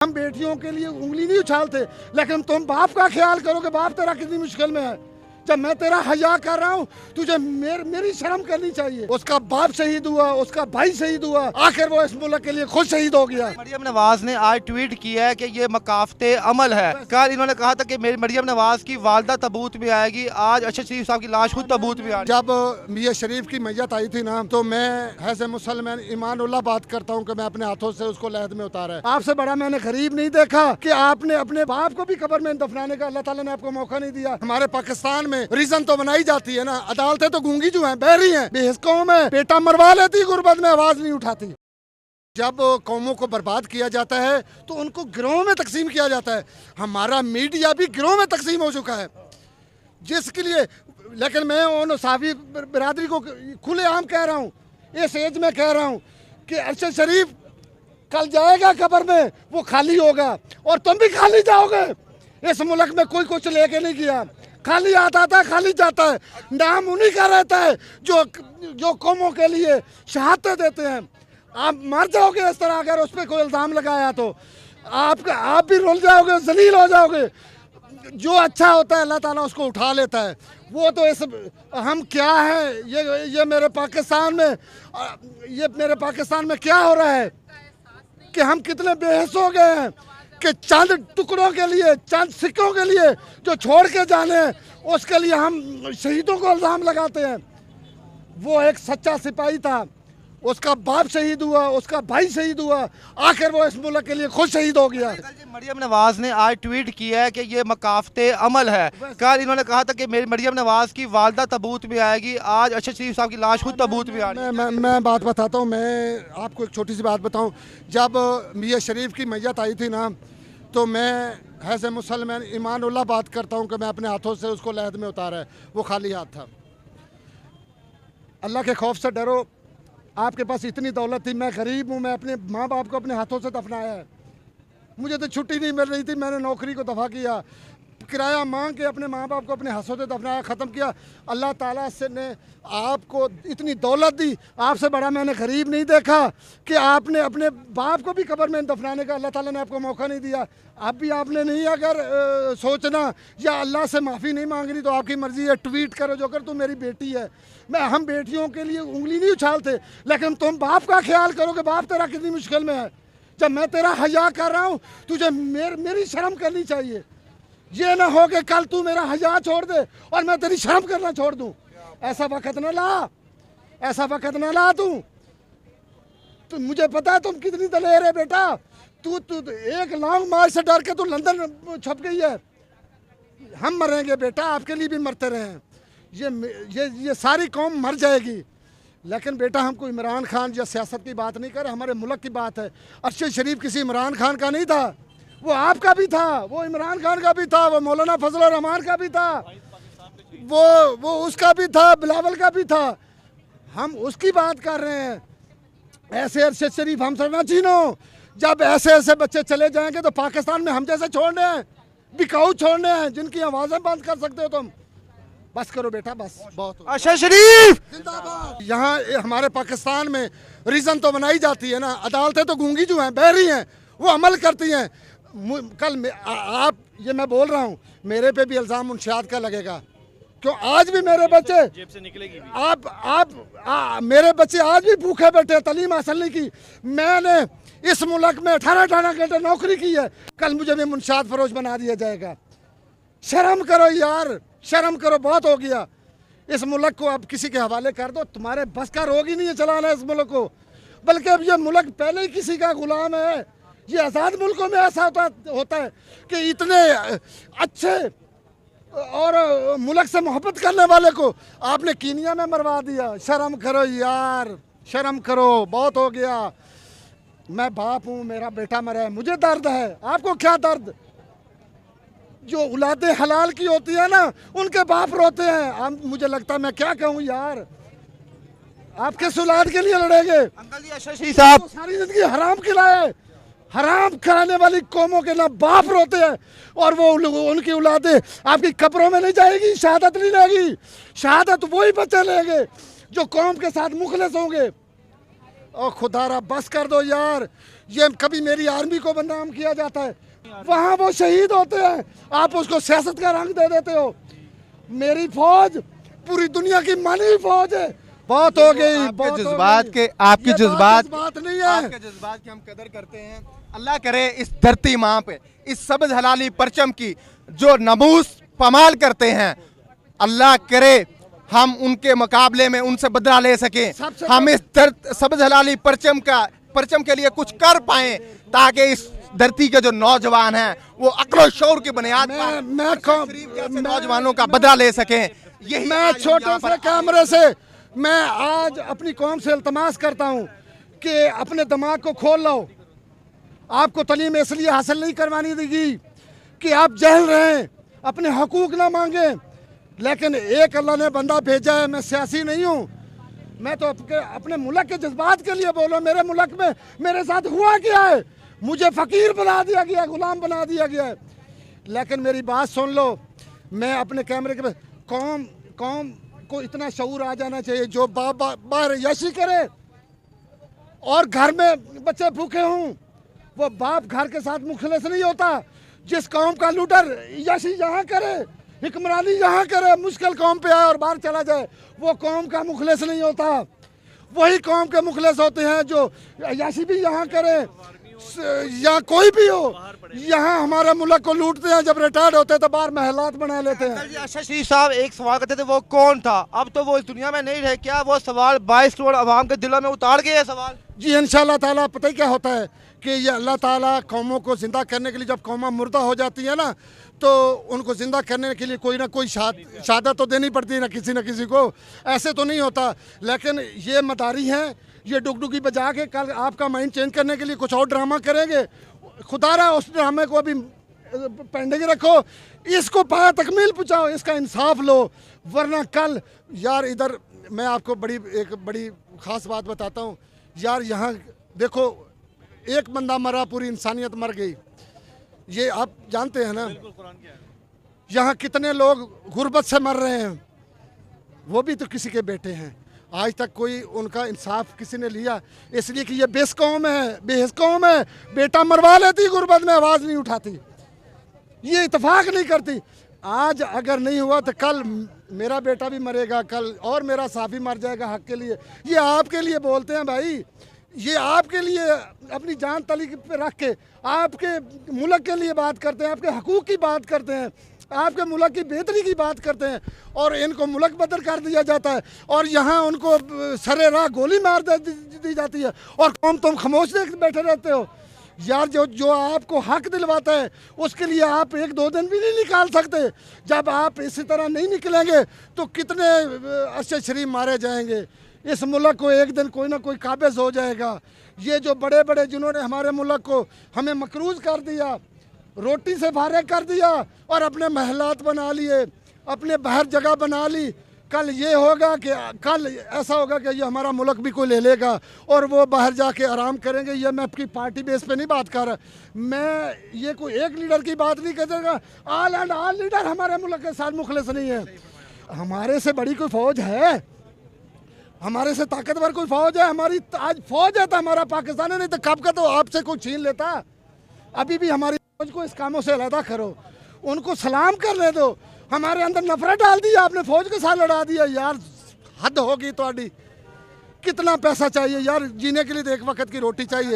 हम बेटियों के लिए उंगली नहीं उछालते, लेकिन तुम बाप का ख्याल करो कि बाप तेरा कितनी मुश्किल में है। जब मैं तेरा हया कर रहा हूँ, तुझे मेरी शर्म करनी चाहिए। उसका बाप शहीद हुआ, उसका भाई शहीद हुआ, आखिर वो इस मुल्क के लिए खुद शहीद हो गया। मरियम नवाज ने आज ट्वीट किया है कि ये मकाफते अमल है। कल इन्होंने कहा था कि मेरी मरियम नवाज की वालदा तबूत में आएगी, आज अरशद शरीफ साहब की लाश खुद तबूत में आ रही। जब मियां शरीफ की मैयत आई थी ना, तो मैं ऐसे मुसलमान ईमानुल्लाह बात करता हूँ कि मैं अपने हाथों से उसको लहद में उतारा है। आपसे बड़ा मैंने गरीब नहीं देखा कि आपने अपने बाप को भी कब्र में दफनाने का अल्लाह ताला ने आपको मौका नहीं दिया। हमारे पाकिस्तान में रीजन तो बनाई जाती है ना, अदालतें तो गूंगी जो हैं, बहरी हैं, बेहिस्सों में पेटा मरवा लेती, गुर्बत में आवाज नहीं उठाती। जब कौमों को बर्बाद किया जाता है तो उनको गिरोह में तकसीम किया जाता है। हमारा मीडिया भी गिरोह में तकसीम हो चुका है, जिसके लिए, लेकिन मैं उन साफी बिरादरी को खुलेआम कह रहा हूँ, इस एज में कह रहा हूँ कि अरशद शरीफ कल जाएगा कब्र में, वो खाली होगा और तुम भी खाली जाओगे। इस मुल्क में कोई कुछ लेके नहीं गया, खाली आता है खाली जाता है। नाम उन्हीं का रहता है जो कौमों के लिए शहादतें देते हैं। आप मर जाओगे इस तरह, अगर उस पर कोई इल्ज़ाम लगाया तो आप भी रुल जाओगे, जलील हो जाओगे। जो अच्छा होता है अल्लाह ताला उसको उठा लेता है। वो तो इस हम क्या है, ये मेरे पाकिस्तान में क्या हो रहा है कि हम कितने बेहिस हो गए हैं कि चंद टुकड़ों के लिए, चंद सिक्कों के लिए जो छोड़ के जाने हैं, उसके लिए हम शहीदों को इल्ज़ाम लगाते हैं। वो एक सच्चा सिपाही था, उसका बाप शहीद हुआ, उसका भाई शहीद हुआ, आखिर वो इस मुल्क के लिए खुद शहीद हो गया। मरियम नवाज ने आज ट्वीट किया है कि ये मकाफते अमल है। कल इन्होंने कहा था कि मेरी मरियम नवाज की वालदा तबूत में आएगी, आज अरशद शरीफ साहब की लाश खुद तबूत में आ रही है। मैं बात बताता हूँ, मैं आपको एक छोटी सी बात बताऊँ। जब मियां शरीफ की मैयत आई थी ना, तो मैं ऐसे मुसलमान ईमानुल्लाह बात करता हूँ कि मैं अपने हाथों से उसको लहद में उतारा है। वो खाली हाथ था। अल्लाह के खौफ से डरो। आपके पास इतनी दौलत थी, मैं गरीब हूँ, मैं अपने माँ बाप को अपने हाथों से दफनाया है। मुझे तो छुट्टी नहीं मिल रही थी, मैंने नौकरी को दफा किया, किराया मांग के अपने माँ बाप को अपने हाथों से दफनाया, ख़त्म किया। अल्लाह ताला से ने आपको इतनी दौलत दी, आपसे बड़ा मैंने गरीब नहीं देखा कि आपने अपने बाप को भी कब्र में दफनाने का अल्लाह ताला ने आपको मौका नहीं दिया। अब भी आपने नहीं अगर सोचना या अल्लाह से माफ़ी नहीं मांगनी तो आपकी मर्ज़ी है, ट्वीट करो जो कर, तू मेरी बेटी है। हम बेटियों के लिए उंगली नहीं उछालते, लेकिन तुम बाप का ख्याल करो कि बाप तेरा कितनी मुश्किल में है। जब मैं तेरा हया कर रहा हूँ, तुझे मेरी शर्म करनी चाहिए। ये ना हो कि कल तू मेरा हया छोड़ दे और मैं तेरी शर्म करना छोड़ दूं। ऐसा वक्त न ला तू मुझे पता है तुम कितनी दलेर है बेटा। तू एक लॉन्ग मार्च से डर के तू लंदन छप गई है। हम मरेंगे बेटा, आपके लिए भी मरते रहे हैं। ये सारी कौम मर जाएगी, लेकिन बेटा हमको इमरान खान या सियासत की बात नहीं कर, हमारे मुल्क की बात है। अरशद शरीफ किसी इमरान खान का नहीं था, वो आपका भी था, वो इमरान खान का भी था, वो मौलाना फजल रहमान का भी था, वो उसका भी था, बिलावल का भी था। हम उसकी बात कर रहे हैं। ऐसे अरशद शरीफ हमसे ना छीनो। जब ऐसे ऐसे बच्चे चले जाएंगे तो पाकिस्तान में हम जैसे छोड़ने हैं, बिकाऊ छोड़ने हैं, जिनकी आवाज़ें बंद कर सकते हो तुम। बस करो बेटा, बस बहुत। अरशद शरीफ यहाँ हमारे पाकिस्तान में रीजन तो बनाई जाती है ना, अदालतें तो गूंगी जो हैं, बहरी हैं, वो अमल करती हैं। कल आप ये मैं बोल रहा हूँ, मेरे पे भी इल्ज़ाम मुंशियात का लगेगा, क्यों आज भी मेरे बच्चे जेब से निकलेगी। मेरे बच्चे आज भी भूखे बैठे, तालीम हासिल नहीं की। मैंने इस मुल्क में 18 घंटे नौकरी की है, कल मुझे भी मुंशियात फरोश बना दिया जाएगा। शर्म करो यार, शर्म करो, बहुत हो गया। इस मुल्क को अब किसी के हवाले कर दो, तुम्हारे बस का रोग ही नहीं है चलाना इस मुल्क को। बल्कि अब ये मुल्क पहले ही किसी का गुलाम है। ये आज़ाद मुल्कों में ऐसा होता है कि इतने अच्छे और मुल्क से मोहब्बत करने वाले को आपने कीनिया में मरवा दिया। शर्म करो यार, शर्म करो, बहुत हो गया। मैं बाप हूँ, मेरा बेटा मरा है, मुझे दर्द है, आपको क्या दर्द? जो औलादे हलाल की होती है ना, उनके बाप रोते हैं। मुझे लगता है, मैं क्या कहूँ यार, आप किस औलाद के लिए लड़ेंगे? अंकल जी, अरशद शरीफ साहब सारी जिंदगी हराम खिलाए, हराम खाने वाली कौमों के ना बाप रोते हैं, और वो उनकी औलादे आपकी कब्रों में नहीं जाएगी, शहादत नहीं लेगी। शहादत वही बच्चे लेंगे जो कौम के साथ मुखलिस होंगे। और खुदारा बस कर दो यार, ये कभी मेरी आर्मी को बदनाम किया जाता है, वहाँ वो शहीद होते हैं, आप उसको सियासत का रंग दे देते हो। मेरी फौज पूरी दुनिया की मानी फौज है। बहुत हो गई, आपके जज्बात के, आपकी जज्बात नहीं है। आपके जज्बात की हम कदर करते हैं। अल्लाह करे इस धरती माँ पे इस सबज हलाली परचम की जो नमूस पमाल करते हैं, अल्लाह करे हम उनके मुकाबले में उनसे बदला ले सकें, हम इस सबज हलाली परचम के लिए कुछ कर पाएं, ताकि इस धरती के जो नौजवान हैं वो अक्ल और शौर की बुनियाद पर नौजवानों का बदला ले सकें। यही मैं छोटे से कैमरे से मैं आज अपनी कौम से इल्तमास करता हूँ कि अपने दिमाग को खोल लो। आपको तालीम इसलिए हासिल नहीं करवानी देगी कि आप जहल रहें, अपने हकूक ना मांगे, लेकिन एक अल्लाह ने बंदा भेजा है। मैं सियासी नहीं हूँ, मैं तो अपने मुल्क के जज्बात के लिए बोलो। मेरे मुल्क में मेरे साथ हुआ क्या है, मुझे फ़कीर बना दिया गया, गुलाम बना दिया गया है। लेकिन मेरी बात सुन लो, मैं अपने कैमरे के कौम को इतना शऊर आ जाना चाहिए जो बाहर यशी करे और घर में बच्चे भूखे हों, वो बाप घर के साथ मुखलिस नहीं होता। जिस कौम का लूटर यशी यहाँ करे, हिक्मरानी यहाँ करे, मुश्किल कौम पे आए और बाहर चला जाए, वो कौम का मुखलिस नहीं होता। वही कौम के मुखलिस होते हैं जो यशी भी यहाँ करे या कोई भी हो। यहाँ हमारे मुल्क को लूटते हैं, जब रिटायर्ड होते हैं तो बाहर महलात बना लेते हैं। अरशद शरीफ साहब एक सवाल करते थे, वो कौन था? अब तो वो इस दुनिया में नहीं रहे, क्या वो सवाल 22 करोड़ अवाम के दिलों में उतार गए सवाल? जी इंशाल्लाह ताला। पता ही क्या होता है कि ये अल्लाह ताला कौमों को ज़िंदा करने के लिए, जब कौमां मुर्दा हो जाती है ना, तो उनको ज़िंदा करने के लिए कोई ना कोई शहादत तो देनी पड़ती है ना किसी को। ऐसे तो नहीं होता, लेकिन ये मदारी हैं, ये डुगडुगी बजा के कल आपका माइंड चेंज करने के लिए कुछ और ड्रामा करेंगे। खुदा रहा उस ड्रामे को अभी पेंडिंग रखो, इसको पाया तकमील पहुँचाओ, इसका इंसाफ लो, वरना कल यार इधर मैं आपको एक बड़ी ख़ास बात बताता हूँ यार। यहाँ देखो, एक बंदा मरा, पूरी इंसानियत मर गई। ये आप जानते हैं ना, यहाँ कितने लोग गुर्बत से मर रहे हैं, वो भी तो किसी के बेटे हैं। आज तक कोई उनका इंसाफ किसी ने लिया? इसलिए कि ये बेस कौम है, बेहस कौम है। बेटा मरवा लेती गुर्बत में, आवाज़ नहीं उठाती, ये इतफाक नहीं करती। आज अगर नहीं हुआ तो कल मेरा बेटा भी मरेगा, कल और मेरा साफी मर जाएगा हक के लिए। ये आपके लिए बोलते हैं भाई, ये आपके लिए अपनी जान तली पे रख के आपके मुल्क के लिए बात करते हैं, आपके हकूक़ की बात करते हैं, आपके मुल्क की बेहतरी की बात करते हैं, और इनको मुल्क बदल कर दिया जाता है और यहाँ उनको सरे राह गोली मार दी जाती है और तुम खामोश देख बैठे रहते हो। यार जो आपको हक दिलवाता है उसके लिए आप 1-2 दिन भी नहीं निकाल सकते। जब आप इसी तरह नहीं निकलेंगे तो कितने अरशद शरीफ मारे जाएंगे। इस मुल्क को एक दिन कोई ना कोई काबिज हो जाएगा। ये जो बड़े बड़े जिन्होंने हमारे मुल्क को हमें मकरूज कर दिया, रोटी से फारिग कर दिया और अपने महलात बना लिए, अपने बाहर जगह बना ली, कल ये होगा कि कल ऐसा होगा कि ये हमारा मुल्क भी कोई ले लेगा और वो बाहर जाके आराम करेंगे। ये मैं आपकी पार्टी बेस पे नहीं बात कर रहा, मैं ये कोई एक लीडर की बात नहीं करेगा। ऑल एंड ऑल लीडर हमारे मुल्क के साथ मुखलिस नहीं है। हमारे से बड़ी कोई फौज है, हमारे से ताकतवर कोई फौज है? हमारी आज फौज है तो हमारा पाकिस्तान है, नहीं तो कब का तो आपसे कोई छीन लेता। अभी भी हमारी फौज को इस कामों से अलहदा करो, उनको सलाम करने दो। हमारे अंदर नफरत डाल दी आपने, फौज के साथ लड़ा दिया। यार हद होगी तो कितना पैसा चाहिए यार, जीने के लिए तो एक वक्त की रोटी चाहिए।